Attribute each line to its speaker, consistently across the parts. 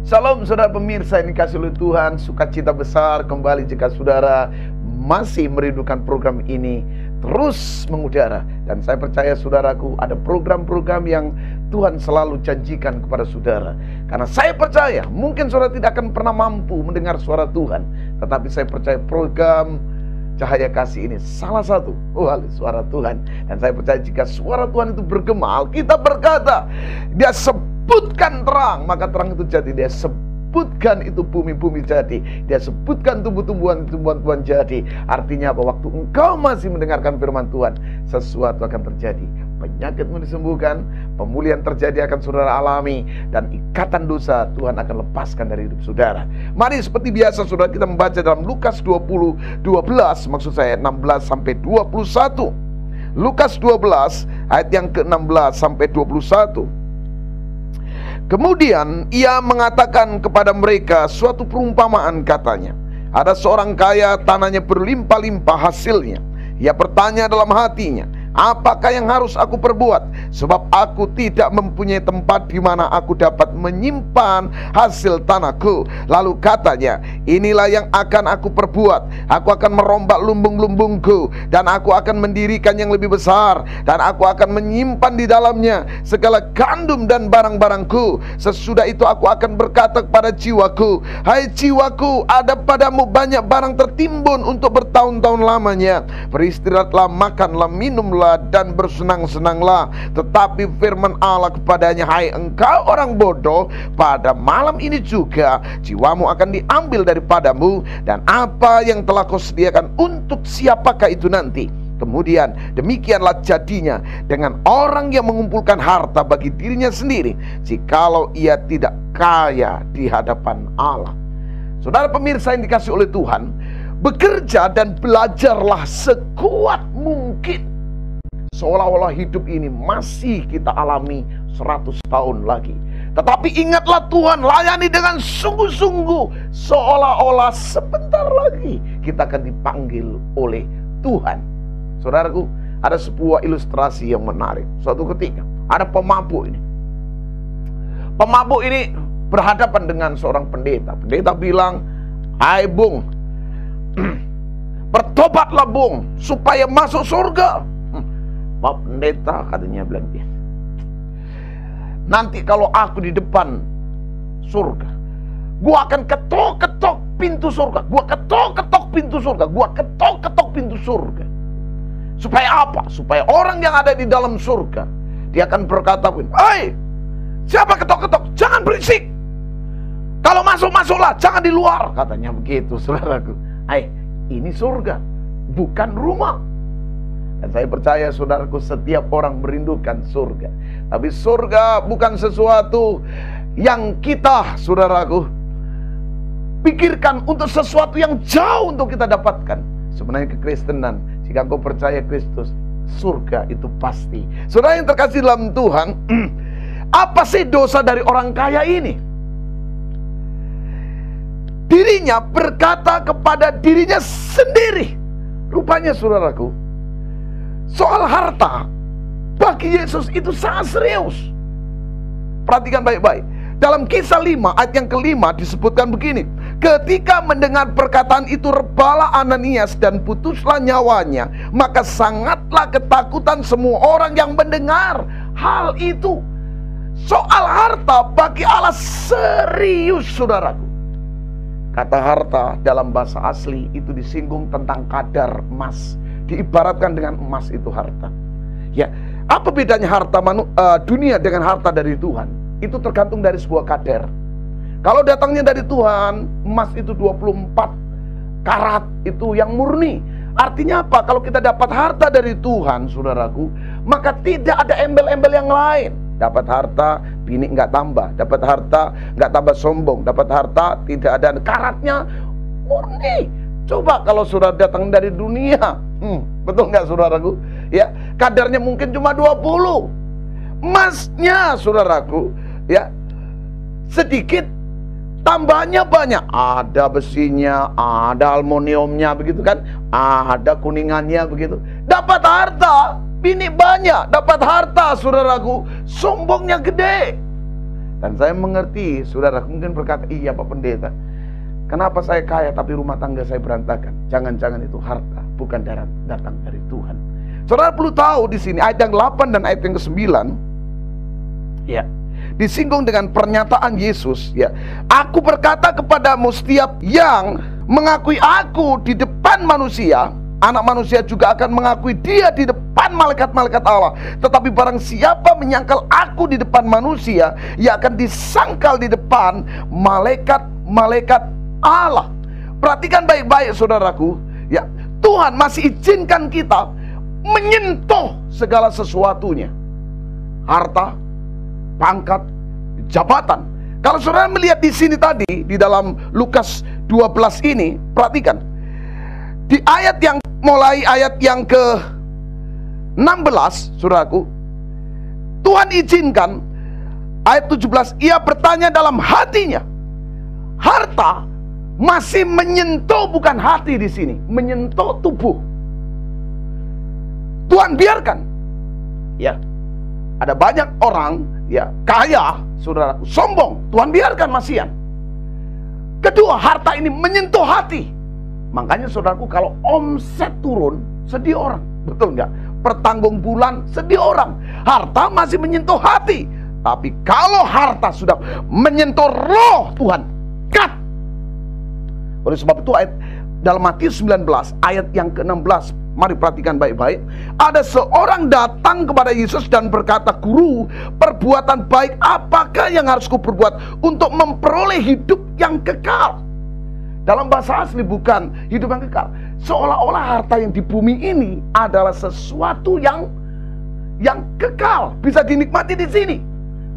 Speaker 1: Shalom saudara pemirsa yang dikasihi oleh Tuhan. Sukacita besar kembali jika saudara masih merindukan program ini terus mengudara. Dan saya percaya saudaraku, ada program-program yang Tuhan selalu janjikan kepada saudara. Karena saya percaya mungkin saudara tidak akan pernah mampu mendengar suara Tuhan, tetapi saya percaya program Cahaya Kasih ini salah satu suara Tuhan. Dan saya percaya jika suara Tuhan itu bergema, Alkitab berkata, Dia sebutkan terang, maka terang itu jadi. Dia sebutkan itu bumi-bumi jadi. Dia sebutkan tumbuh-tumbuhan jadi. Artinya apa? Waktu engkau masih mendengarkan firman Tuhan, sesuatu akan terjadi. Penyakitmu disembuhkan, pemulihan terjadi akan saudara alami, dan ikatan dosa Tuhan akan lepaskan dari hidup saudara. Mari seperti biasa saudara kita membaca dalam Lukas 20:12, maksud saya 16-21. Lukas 12 ayat yang ke-16 sampai 21. Kemudian ia mengatakan kepada mereka suatu perumpamaan, katanya, ada seorang kaya, tanahnya berlimpah-limpah hasilnya. Ia bertanya dalam hatinya, apakah yang harus aku perbuat? Sebab aku tidak mempunyai tempat di mana aku dapat menyimpan hasil tanahku. Lalu katanya, inilah yang akan aku perbuat. Aku akan merombak lumbung-lumbungku, dan aku akan mendirikan yang lebih besar, dan aku akan menyimpan di dalamnya segala gandum dan barang-barangku. Sesudah itu aku akan berkata kepada jiwaku, hai jiwaku, ada padamu banyak barang tertimbun untuk bertahun-tahun lamanya. Beristirahatlah, makanlah, minumlah, dan bersenang-senanglah. Tetapi firman Allah kepadanya, hai engkau orang bodoh, pada malam ini juga jiwamu akan diambil daripadamu, dan apa yang telah kau sediakan untuk siapakah itu nanti? Kemudian demikianlah jadinya dengan orang yang mengumpulkan harta bagi dirinya sendiri, jikalau ia tidak kaya di hadapan Allah. Saudara pemirsa yang dikasihi oleh Tuhan, bekerja dan belajarlah sekuat mungkin, seolah-olah hidup ini masih kita alami 100 tahun lagi. Tetapi ingatlah Tuhan, layani dengan sungguh-sungguh, seolah-olah sebentar lagi kita akan dipanggil oleh Tuhan. Saudaraku, ada sebuah ilustrasi yang menarik. Suatu ketika ada pemabuk ini. Pemabuk ini berhadapan dengan seorang pendeta. Pendeta bilang, hai bung, bertobatlah bung, supaya masuk surga. Pak pendeta, katanya, bilang dia, nanti kalau aku di depan surga, gua akan ketok-ketok pintu surga. Gua ketok-ketok pintu surga. Gua ketok-ketok pintu surga. Supaya apa? Supaya orang yang ada di dalam surga, dia akan berkata, hei, siapa ketok-ketok? Jangan berisik. Kalau masuk, masuklah, jangan di luar. Katanya begitu, saudaraku. Hai, ini surga, bukan rumah. Dan saya percaya saudaraku, setiap orang merindukan surga. Tapi surga bukan sesuatu yang kita, saudaraku, pikirkan untuk sesuatu yang jauh untuk kita dapatkan. Sebenarnya kekristenan, jika engkau percaya Kristus, surga itu pasti. Saudara yang terkasih dalam Tuhan, apa sih dosa dari orang kaya ini? Dirinya berkata kepada dirinya sendiri. Rupanya saudaraku, soal harta bagi Yesus itu sangat serius. Perhatikan baik-baik. Dalam Kisah 5 ayat yang ke-5 disebutkan begini, ketika mendengar perkataan itu rebalah Ananias dan putuslah nyawanya. Maka sangatlah ketakutan semua orang yang mendengar hal itu. Soal harta bagi Allah serius, saudaraku. Kata harta dalam bahasa asli itu disinggung tentang kadar emas. Diibaratkan dengan emas itu harta. Ya, apa bedanya harta dunia dengan harta dari Tuhan? Itu tergantung dari sebuah kadar. Kalau datangnya dari Tuhan, emas itu 24 karat, itu yang murni. Artinya apa? Kalau kita dapat harta dari Tuhan, saudaraku, maka tidak ada embel-embel yang lain. Dapat harta, bini nggak tambah. Dapat harta, nggak tambah sombong. Dapat harta, tidak ada karatnya, murni. Coba kalau saudara datang dari dunia, betul nggak saudaraku? Ya, kadarnya mungkin cuma 20. Emasnya, saudaraku, ya, sedikit, tambahnya banyak. Ada besinya, ada aluminiumnya, begitu kan? Ada kuningannya, begitu. Dapat harta, bini banyak. Dapat harta, saudaraku, sombongnya gede. Dan saya mengerti, saudara mungkin berkata, iya Pak Pendeta, kenapa saya kaya tapi rumah tangga saya berantakan? Jangan-jangan itu harta, bukan datang dari Tuhan. Saudara perlu tahu di sini ayat yang 8 dan ayat yang ke-9, ya, disinggung dengan pernyataan Yesus, ya. Aku berkata kepadamu, setiap yang mengakui aku di depan manusia, Anak manusia juga akan mengakui dia di depan malaikat-malaikat Allah. Tetapi barang siapa menyangkal aku di depan manusia, ia akan disangkal di depan malaikat-malaikat Allah. Perhatikan baik-baik saudaraku, ya, Tuhan masih izinkan kita menyentuh segala sesuatunya. Harta, pangkat, jabatan. Kalau saudara melihat di sini tadi, di dalam Lukas 12 ini, perhatikan. Di ayat yang mulai ayat yang ke-16, saudaraku, Tuhan izinkan ayat 17, ia bertanya dalam hatinya. Harta masih menyentuh bukan hati di sini, menyentuh tubuh. Tuhan biarkan. Ya. Ada banyak orang ya kaya, saudaraku, sombong. Tuhan biarkan masihan. Kedua, harta ini menyentuh hati. Makanya saudaraku, kalau omset turun, sedih orang. Betul nggak? Pertanggung bulan, sedih orang. Harta masih menyentuh hati. Tapi kalau harta sudah menyentuh roh Tuhan, cut. Oleh sebab itu ayat dalam Matius 19 ayat yang ke-16, mari perhatikan baik-baik. Ada seorang datang kepada Yesus dan berkata, Guru, perbuatan baik apakah yang harus kuperbuat untuk memperoleh hidup yang kekal? Dalam bahasa asli bukan hidup yang kekal. Seolah-olah harta yang di bumi ini adalah sesuatu yang kekal, bisa dinikmati di sini.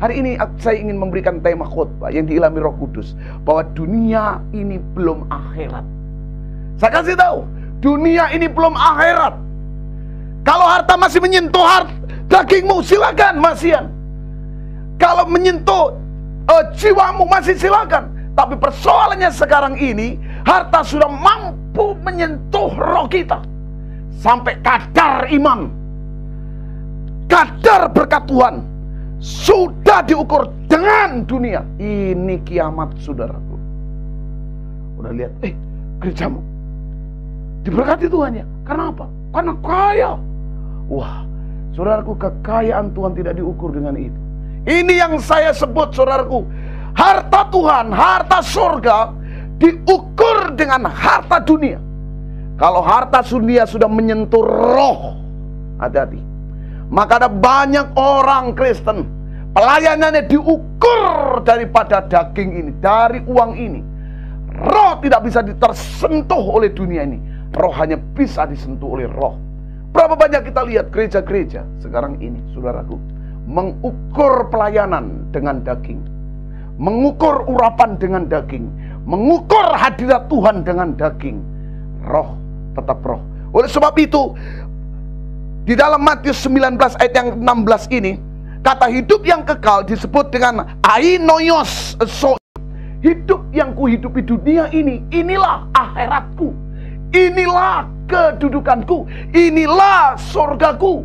Speaker 1: Hari ini saya ingin memberikan tema khotbah yang diilhami Roh Kudus, bahwa dunia ini belum akhirat. Saya kasih tahu, dunia ini belum akhirat. Kalau harta masih menyentuh dagingmu, silakan masihan. Kalau menyentuh jiwamu, masih silakan. Tapi persoalannya sekarang ini, harta sudah mampu menyentuh roh kita sampai kadar iman, kadar berkat Tuhan sudah diukur dengan dunia. Ini kiamat, saudaraku. Udah lihat, gerejamu diberkati Tuhan ya. Karena apa? Karena kaya. Wah, saudaraku, kekayaan Tuhan tidak diukur dengan itu. Ini yang saya sebut, saudaraku, harta Tuhan, harta surga diukur dengan harta dunia. Kalau harta dunia sudah menyentuh roh, hati-hati. Maka ada banyak orang Kristen, pelayanannya diukur daripada daging ini, dari uang ini. Roh tidak bisa tersentuh oleh dunia ini. Roh hanya bisa disentuh oleh roh. Berapa banyak kita lihat gereja-gereja sekarang ini, saudaraku, mengukur pelayanan dengan daging, mengukur urapan dengan daging, mengukur hadirat Tuhan dengan daging. Roh tetap roh. Oleh sebab itu, di dalam Matius 19 ayat yang 16 ini, kata hidup yang kekal disebut dengan ainoios. Hidup yang kuhidupi dunia ini, inilah akhiratku, inilah kedudukanku, inilah surgaku.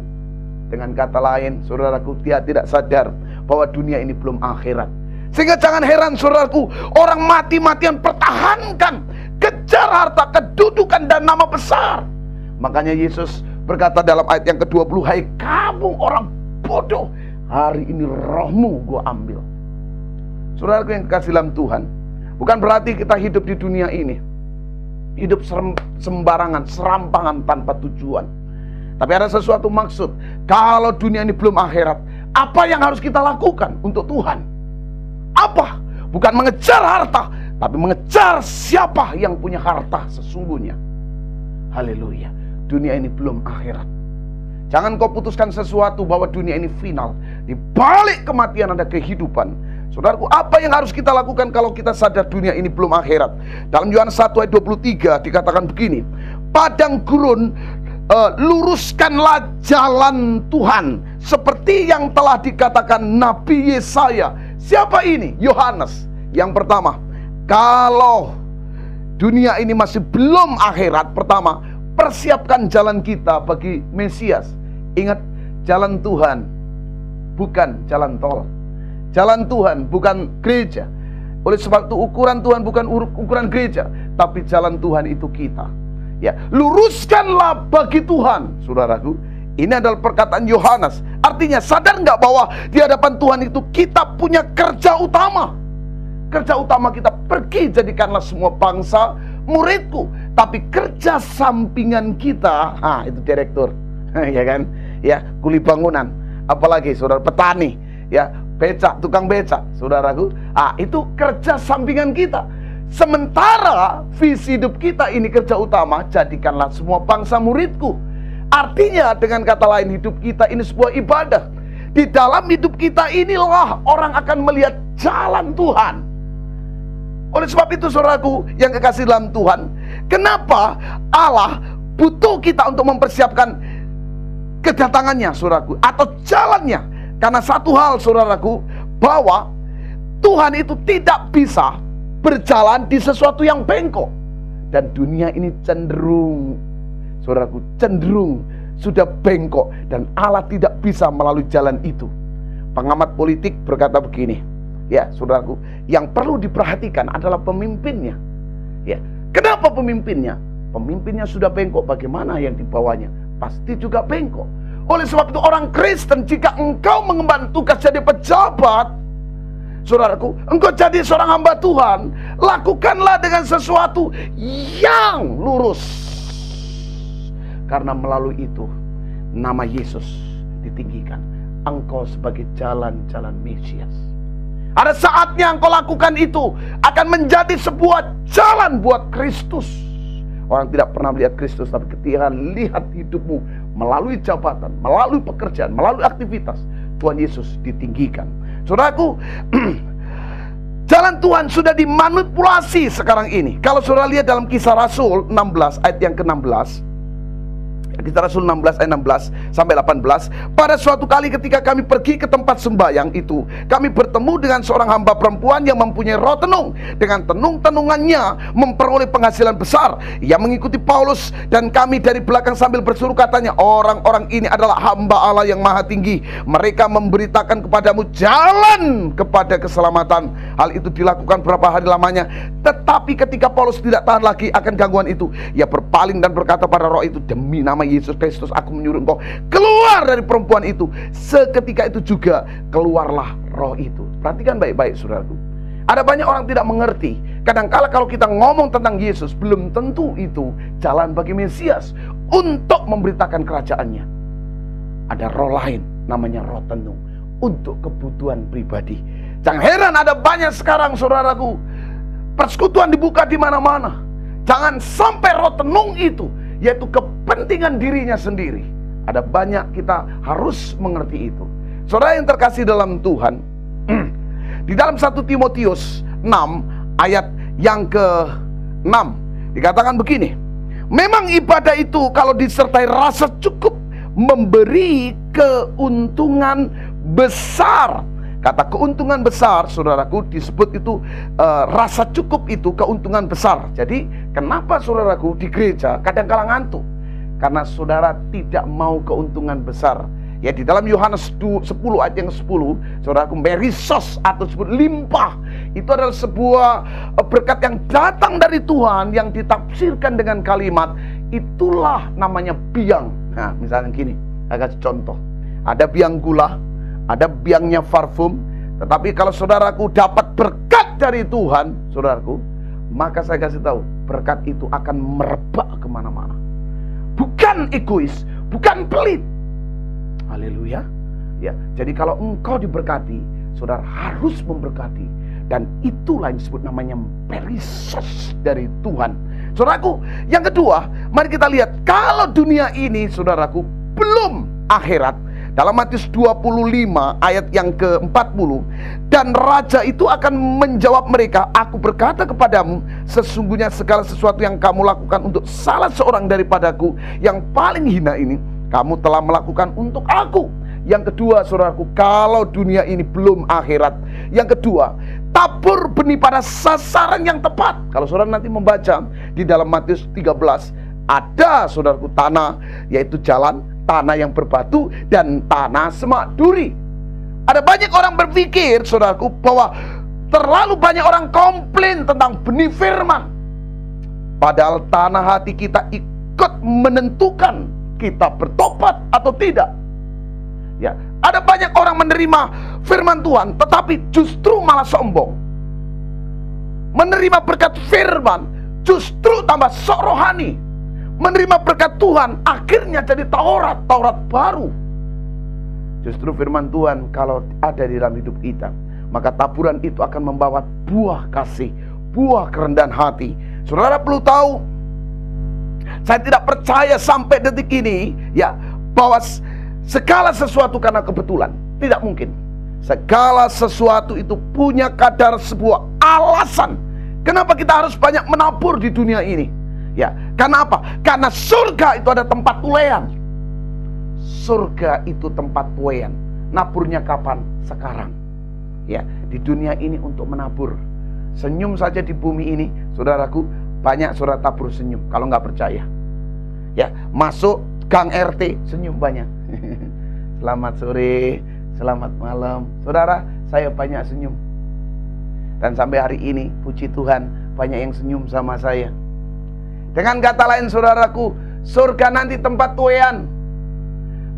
Speaker 1: Dengan kata lain, saudaraku, dia tidak sadar bahwa dunia ini belum akhirat. Sehingga jangan heran, saudaraku, orang mati-matian pertahankan, kejar harta, kedudukan, dan nama besar. Makanya Yesus berkata dalam ayat yang ke-20, hai kamu orang bodoh, hari ini rohmu gue ambil. Saudaraku yang kekasih dalam Tuhan, bukan berarti kita hidup di dunia ini hidup sembarangan, serampangan, tanpa tujuan. Tapi ada sesuatu maksud. Kalau dunia ini belum akhirat, apa yang harus kita lakukan untuk Tuhan? Apa? Bukan mengejar harta, tapi mengejar siapa yang punya harta sesungguhnya. Haleluya. Dunia ini belum akhirat. Jangan kau putuskan sesuatu bahwa dunia ini final. Di balik kematian ada kehidupan. Saudaraku, apa yang harus kita lakukan kalau kita sadar dunia ini belum akhirat? Dalam Yohanes 1 ayat 23 dikatakan begini, padang gurun, luruskanlah jalan Tuhan, seperti yang telah dikatakan Nabi Yesaya. Siapa ini? Yohanes. Yang pertama, kalau dunia ini masih belum akhirat, pertama, persiapkan jalan kita bagi Mesias. Ingat, jalan Tuhan bukan jalan tol. Jalan Tuhan bukan gereja. Oleh sebab itu ukuran Tuhan bukan ukuran gereja, tapi jalan Tuhan itu kita. Ya, luruskanlah bagi Tuhan, saudaraku. Ini adalah perkataan Yohanes. Artinya sadar nggak bahwa di hadapan Tuhan itu kita punya kerja utama. Kerja utama kita, pergi jadikanlah semua bangsa muridku. Tapi kerja sampingan kita, itu direktur, ya kan? Ya, kuli bangunan, apalagi saudara petani, ya, becak, tukang becak, saudaraku. Itu kerja sampingan kita. Sementara visi hidup kita ini kerja utama, jadikanlah semua bangsa muridku. Artinya dengan kata lain, hidup kita ini sebuah ibadah. Di dalam hidup kita inilah orang akan melihat jalan Tuhan. Oleh sebab itu saudaraku yang kekasih dalam Tuhan, kenapa Allah butuh kita untuk mempersiapkan kedatangannya, saudaraku, atau jalannya? Karena satu hal, saudaraku, bahwa Tuhan itu tidak bisa berjalan di sesuatu yang bengkok. Dan dunia ini cenderung, saudaraku, cenderung sudah bengkok, dan Allah tidak bisa melalui jalan itu. Pengamat politik berkata begini, ya saudaraku, yang perlu diperhatikan adalah pemimpinnya. Ya, kenapa pemimpinnya? Pemimpinnya sudah bengkok, bagaimana yang di bawahnya? Pasti juga bengkok. Oleh sebab itu orang Kristen, jika engkau mengemban tugas jadi pejabat, saudaraku, engkau jadi seorang hamba Tuhan, lakukanlah dengan sesuatu yang lurus. Karena melalui itu nama Yesus ditinggikan. Engkau sebagai jalan-jalan Mesias. Ada saatnya engkau lakukan itu akan menjadi sebuah jalan buat Kristus. Orang tidak pernah melihat Kristus, tapi ketika lihat hidupmu melalui jabatan, melalui pekerjaan, melalui aktivitas, Tuhan Yesus ditinggikan. Saudaraku, jalan Tuhan sudah dimanipulasi sekarang ini. Kalau saudara lihat dalam Kisah Rasul 16 ayat yang ke-16, Kisah Rasul 16 ayat 16 sampai 18. Pada suatu kali ketika kami pergi ke tempat sembahyang itu, kami bertemu dengan seorang hamba perempuan yang mempunyai roh tenung. Dengan tenung-tenungannya memperoleh penghasilan besar. Ia mengikuti Paulus dan kami dari belakang sambil berseru, katanya, orang-orang ini adalah hamba Allah yang maha tinggi. Mereka memberitakan kepadamu jalan kepada keselamatan. Hal itu dilakukan berapa hari lamanya. Tetapi ketika Paulus tidak tahan lagi akan gangguan itu, ia berpaling dan berkata pada roh itu, demi nama Yesus Kristus aku menyuruh engkau keluar dari perempuan itu. Seketika itu juga keluarlah roh itu. Perhatikan baik-baik saudaraku. Ada banyak orang tidak mengerti. Kadangkala kalau kita ngomong tentang Yesus, belum tentu itu jalan bagi Mesias untuk memberitakan kerajaannya. Ada roh lain, namanya roh tenung, untuk kebutuhan pribadi. Jangan heran ada banyak sekarang saudaraku, persekutuan dibuka di mana-mana. Jangan sampai roh tenung itu, yaitu kepentingan dirinya sendiri. Ada banyak, kita harus mengerti itu. Saudara yang terkasih dalam Tuhan, di dalam 1 Timotius 6 ayat yang ke-6 dikatakan begini, memang ibadah itu kalau disertai rasa cukup memberi keuntungan besar. Kata keuntungan besar, saudaraku, disebut itu rasa cukup itu keuntungan besar. Jadi kenapa saudaraku di gereja kadang-kala ngantuk? Karena saudara tidak mau keuntungan besar. Ya, di dalam Yohanes 10 ayat yang 10, saudaraku, merisos atau disebut limpah, itu adalah sebuah berkat yang datang dari Tuhan yang ditafsirkan dengan kalimat, itulah namanya biang. Nah, misalnya gini, saya kasih contoh. Ada biang gula, ada biangnya parfum. Tetapi kalau saudaraku dapat berkat dari Tuhan, saudaraku, maka saya kasih tahu, berkat itu akan merebak kemana-mana. Bukan egois, bukan pelit. Haleluya. Ya, jadi kalau engkau diberkati, saudara harus memberkati. Dan itulah yang disebut namanya perisos dari Tuhan. Saudaraku, yang kedua, mari kita lihat, kalau dunia ini, saudaraku, belum akhirat. Dalam Matius 25 ayat yang ke-40, dan raja itu akan menjawab mereka, aku berkata kepadamu, sesungguhnya segala sesuatu yang kamu lakukan untuk salah seorang daripadaku yang paling hina ini, kamu telah melakukan untuk aku. Yang kedua, saudaraku, kalau dunia ini belum akhirat, yang kedua, tabur benih pada sasaran yang tepat. Kalau saudara nanti membaca di dalam Matius 13, ada, saudaraku, tanah, yaitu jalan, tanah yang berbatu, dan tanah semak duri. Ada banyak orang berpikir, saudaraku, bahwa terlalu banyak orang komplain tentang benih firman. Padahal tanah hati kita ikut menentukan kita bertobat atau tidak. Ya, ada banyak orang menerima firman Tuhan, tetapi justru malah sombong. Menerima berkat firman, justru tambah sok rohani. Menerima berkat Tuhan, akhirnya jadi Taurat baru. Justru firman Tuhan kalau ada di dalam hidup kita, maka taburan itu akan membawa buah kasih, buah kerendahan hati. Saudara perlu tahu, saya tidak percaya sampai detik ini, ya, bahwa segala sesuatu karena kebetulan. Tidak mungkin. Segala sesuatu itu punya kadar sebuah alasan. Kenapa kita harus banyak menabur di dunia ini? Ya, karena apa? Karena surga itu ada tempat tulean. Surga itu tempat tulean. Naburnya kapan? Sekarang. Ya, di dunia ini untuk menabur. Senyum saja di bumi ini, saudaraku, banyak saudara tabur senyum. Kalau nggak percaya, ya, masuk gang RT, senyum banyak. Selamat sore, selamat malam, saudara, saya banyak senyum. Dan sampai hari ini, puji Tuhan, banyak yang senyum sama saya. Dengan kata lain, saudaraku, surga nanti tempat tuean,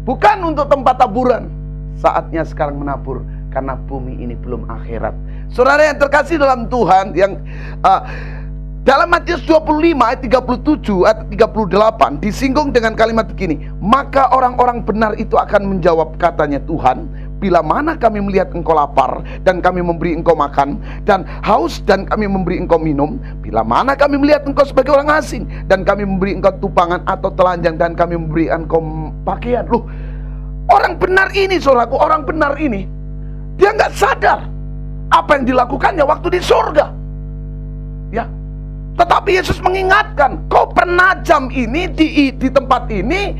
Speaker 1: bukan untuk tempat taburan. Saatnya sekarang menabur, karena bumi ini belum akhirat. Saudara yang terkasih dalam Tuhan, yang dalam Matius 25 ayat 37 ayat 38 disinggung dengan kalimat begini, maka orang-orang benar itu akan menjawab, katanya Tuhan, bila mana kami melihat engkau lapar dan kami memberi engkau makan, dan haus dan kami memberi engkau minum, bila mana kami melihat engkau sebagai orang asing dan kami memberi engkau tupangan atau telanjang dan kami memberi engkau pakaian. Loh, orang benar ini, saudaraku, orang benar ini, dia nggak sadar apa yang dilakukannya waktu di surga. Ya, tetapi Yesus mengingatkan, kau pernah jam ini di tempat ini,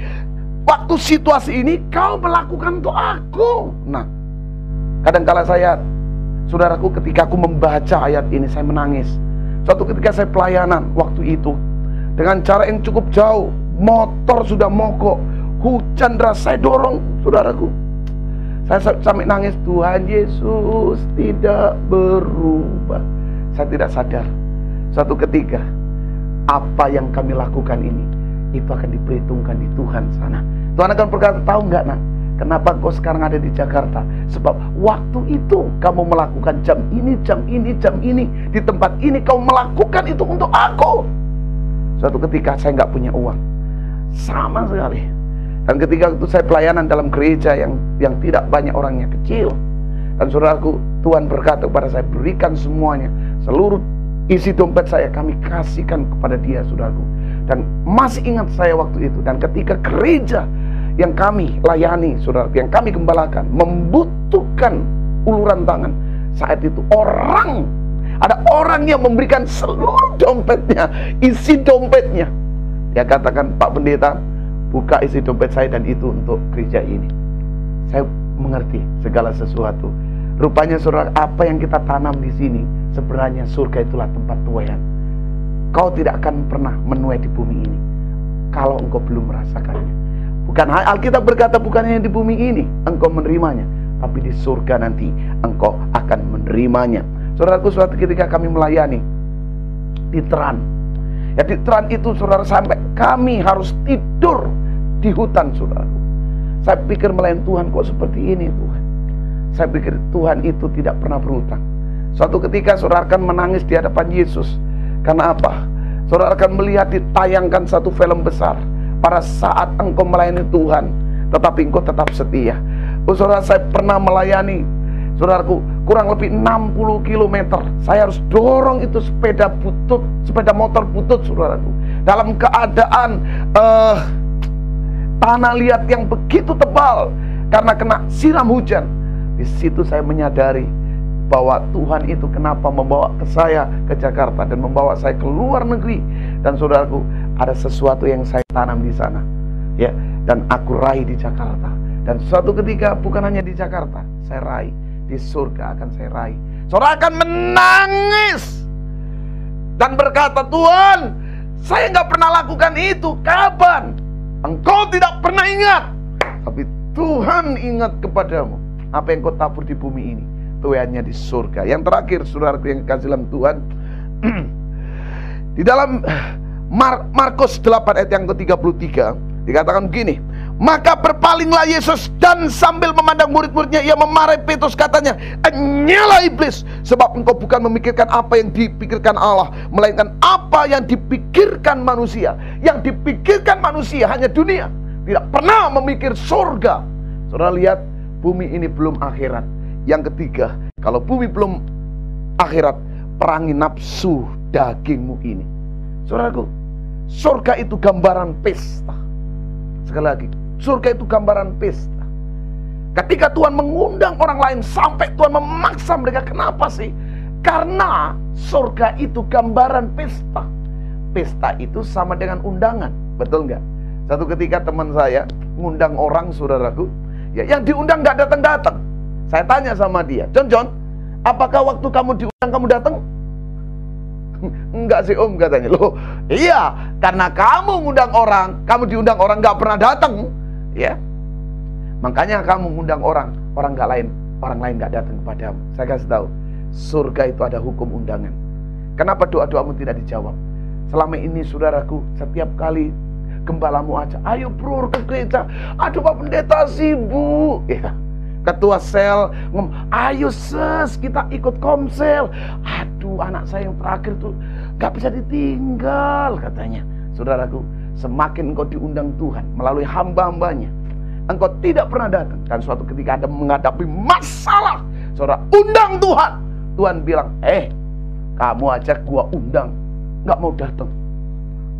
Speaker 1: waktu situasi ini kau melakukan untuk aku. Nah, kadang-kala saya, saudaraku, ketika aku membaca ayat ini, saya menangis. Suatu ketika saya pelayanan waktu itu, dengan cara yang cukup jauh, motor sudah mogok, hujan deras, saya dorong, saudaraku. Saya sampai nangis, Tuhan Yesus tidak berubah. Saya tidak sadar, suatu ketika apa yang kami lakukan ini, itu akan diperhitungkan di Tuhan sana. Tuhan akan berkata, tahu nggak, nak, kenapa kau sekarang ada di Jakarta? Sebab waktu itu kamu melakukan jam ini, di tempat ini, kau melakukan itu untuk aku. Suatu ketika saya nggak punya uang sama sekali. Dan ketika itu saya pelayanan dalam gereja yang tidak banyak orangnya, kecil. Dan saudaraku, Tuhan berkata kepada saya, berikan semuanya, seluruh isi dompet saya kami kasihkan kepada dia, saudaraku. Dan masih ingat saya waktu itu. Dan ketika gereja yang kami layani, saudaraku, yang kami gembalakan, membutuhkan uluran tangan, saat itu ada orang yang memberikan seluruh dompetnya, isi dompetnya. Dia katakan, Pak Pendeta, buka isi dompet saya dan itu untuk gereja ini. Saya mengerti segala sesuatu. Rupanya saudara, apa yang kita tanam di sini, sebenarnya surga itulah tempat tuaian. Kau tidak akan pernah menuai di bumi ini kalau engkau belum merasakannya. Bukan, Alkitab berkata bukan hanya di bumi ini engkau menerimanya, tapi di surga nanti engkau akan menerimanya. Saudaraku, suatu ketika kami melayani di Teran. Ya, di Teran itu, saudara, sampai kami harus tidur di hutan, saudaraku. Saya pikir melayani Tuhan kok seperti ini, Tuhan. Saya pikir Tuhan itu tidak pernah berhutang. Suatu ketika saudara akan menangis di hadapan Yesus. Karena apa? Saudara akan melihat ditayangkan satu film besar pada saat engkau melayani Tuhan, tetapi engkau tetap setia. Saudara, saya pernah melayani, saudaraku, kurang lebih 60 km. Saya harus dorong itu sepeda motor butut, saudaraku, dalam keadaan tanah liat yang begitu tebal karena kena siram hujan. Di situ saya menyadari bahwa Tuhan itu kenapa membawa saya ke Jakarta dan membawa saya ke luar negeri. Dan saudaraku, ada sesuatu yang saya tanam di sana, ya, dan aku raih di Jakarta. Dan suatu ketika bukan hanya di Jakarta saya raih, di surga akan saya raih. Saudara akan menangis dan berkata, Tuhan, saya nggak pernah lakukan itu. Kapan? Engkau tidak pernah ingat, tapi Tuhan ingat kepadamu. Apa yang kau tabur di bumi ini, tuaiannya di surga. Yang terakhir, saudaraku yang kasih dalam Tuhan, di dalam Markus 8 ayat yang ke-33 dikatakan begini, maka berpalinglah Yesus dan sambil memandang murid-muridnya, ia memarahi Petrus, katanya, "Nyala iblis, sebab engkau bukan memikirkan apa yang dipikirkan Allah, melainkan apa yang dipikirkan manusia." Yang dipikirkan manusia hanya dunia, tidak pernah memikir surga. Saudara lihat, bumi ini belum akhirat. Yang ketiga, kalau bumi belum akhirat, perangi nafsu dagingmu ini. Saudaraku, surga itu gambaran pesta. Sekali lagi, surga itu gambaran pesta. Ketika Tuhan mengundang orang lain, sampai Tuhan memaksa mereka. Kenapa sih? Karena surga itu gambaran pesta. Pesta itu sama dengan undangan, betul nggak? Satu ketika teman saya ngundang orang, saudaraku, ya, yang diundang nggak datang-datang. Saya tanya sama dia, John, apakah waktu kamu diundang kamu datang? Enggak sih om, katanya. Loh, iya, karena kamu ngundang orang, kamu diundang orang nggak pernah datang, ya. Makanya kamu ngundang orang lain nggak datang kepadamu. Saya kasih tahu, surga itu ada hukum undangan. Kenapa doa-doamu tidak dijawab? Selama ini, saudaraku, setiap kali gembalamu aja, ayo bro ke gereja, aduh Pak Pendeta sibuk, ya. Ketua sel ngomong, ayo ses kita ikut komsel. Aduh, anak saya yang terakhir tuh gak bisa ditinggal, katanya. Saudaraku, semakin engkau diundang Tuhan melalui hamba-hambanya, engkau tidak pernah datang. Dan suatu ketika Anda menghadapi masalah, saudara undang Tuhan. Tuhan bilang, kamu aja gua undang gak mau datang,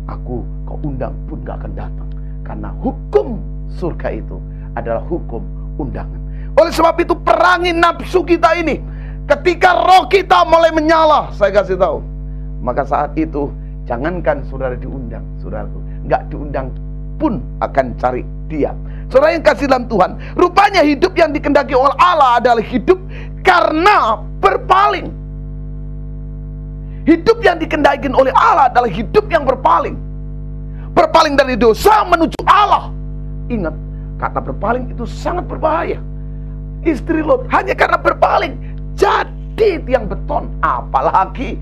Speaker 1: aku kau undang pun gak akan datang. Karena hukum surga itu adalah hukum undangan. Oleh sebab itu, perangi nafsu kita ini. Ketika roh kita mulai menyala, saya kasih tahu, maka saat itu jangankan saudara diundang, saudaraku, nggak diundang pun akan cari dia. Saudara yang kasih dalam Tuhan, rupanya hidup yang dikehendaki oleh Allah adalah hidup karena berpaling. Hidup yang dikehendaki oleh Allah adalah hidup yang berpaling. Berpaling dari dosa menuju Allah. Ingat, kata berpaling itu sangat berbahaya. Istri Lot hanya karena berpaling jadi tiang beton, apalagi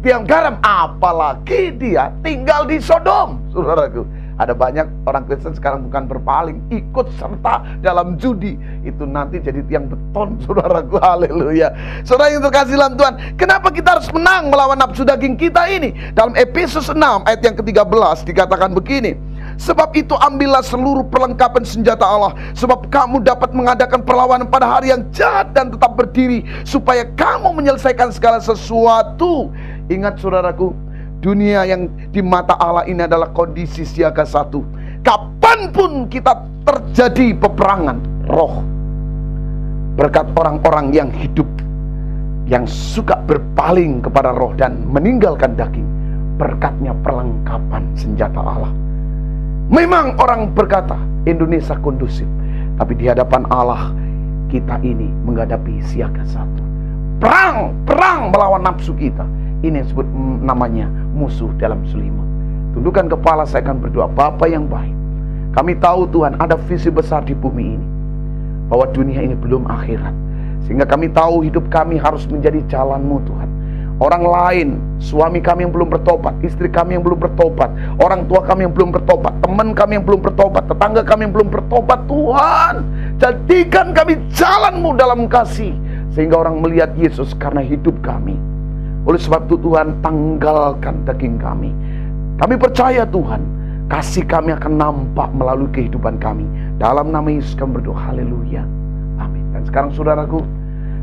Speaker 1: tiang garam, apalagi dia tinggal di Sodom. Saudaraku, ada banyak orang Kristen sekarang bukan berpaling, ikut serta dalam judi, itu nanti jadi tiang beton. Saudaraku, haleluya. Saudara yang terkasih dalam Tuhan, kenapa kita harus menang melawan nafsu daging kita ini? Dalam Efesus 6 ayat yang ke-13 dikatakan begini, sebab itu ambillah seluruh perlengkapan senjata Allah, sebab kamu dapat mengadakan perlawanan pada hari yang jahat dan tetap berdiri, supaya kamu menyelesaikan segala sesuatu. Ingat saudaraku, dunia yang di mata Allah ini adalah kondisi siaga satu. Kapanpun kita terjadi peperangan roh, berkat orang-orang yang hidup, yang suka berpaling kepada roh dan meninggalkan daging, berkatnya perlengkapan senjata Allah. Memang orang berkata Indonesia kondusif, tapi di hadapan Allah kita ini menghadapi siaga satu. Perang melawan nafsu kita. Ini yang disebut namanya musuh dalam selimut. Tundukkan kepala, saya akan berdoa. Bapa yang baik, kami tahu Tuhan ada visi besar di bumi ini, bahwa dunia ini belum akhirat, sehingga kami tahu hidup kami harus menjadi jalan-Mu Tuhan. Orang lain, suami kami yang belum bertobat, istri kami yang belum bertobat, orang tua kami yang belum bertobat, teman kami yang belum bertobat, tetangga kami yang belum bertobat, Tuhan, jadikan kami jalan-Mu dalam kasih, sehingga orang melihat Yesus karena hidup kami. Oleh sebab itu Tuhan, tanggalkan daging kami. Kami percaya Tuhan, kasih kami akan nampak melalui kehidupan kami. Dalam nama Yesus kami berdoa, haleluya, amin. Dan sekarang saudaraku,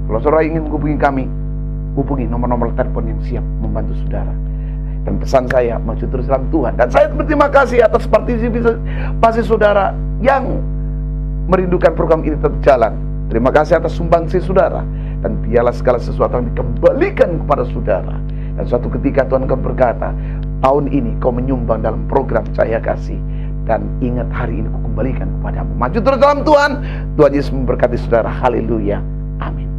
Speaker 1: kalau saudara ingin menghubungi kami, hubungi nomor-nomor telepon yang siap membantu saudara. Dan pesan saya, maju terus dalam Tuhan. Dan saya berterima kasih atas partisipasi saudara yang merindukan program ini tetap jalan. Terima kasih atas sumbangsi saudara. Dan biarlah segala sesuatu yang dikembalikan kepada saudara. Dan suatu ketika Tuhan akan berkata, tahun ini kau menyumbang dalam program Cahaya Kasih. Dan ingat, hari ini kau kembalikan kepadamu. Maju terus dalam Tuhan. Tuhan Yesus memberkati saudara. Haleluya. Amin.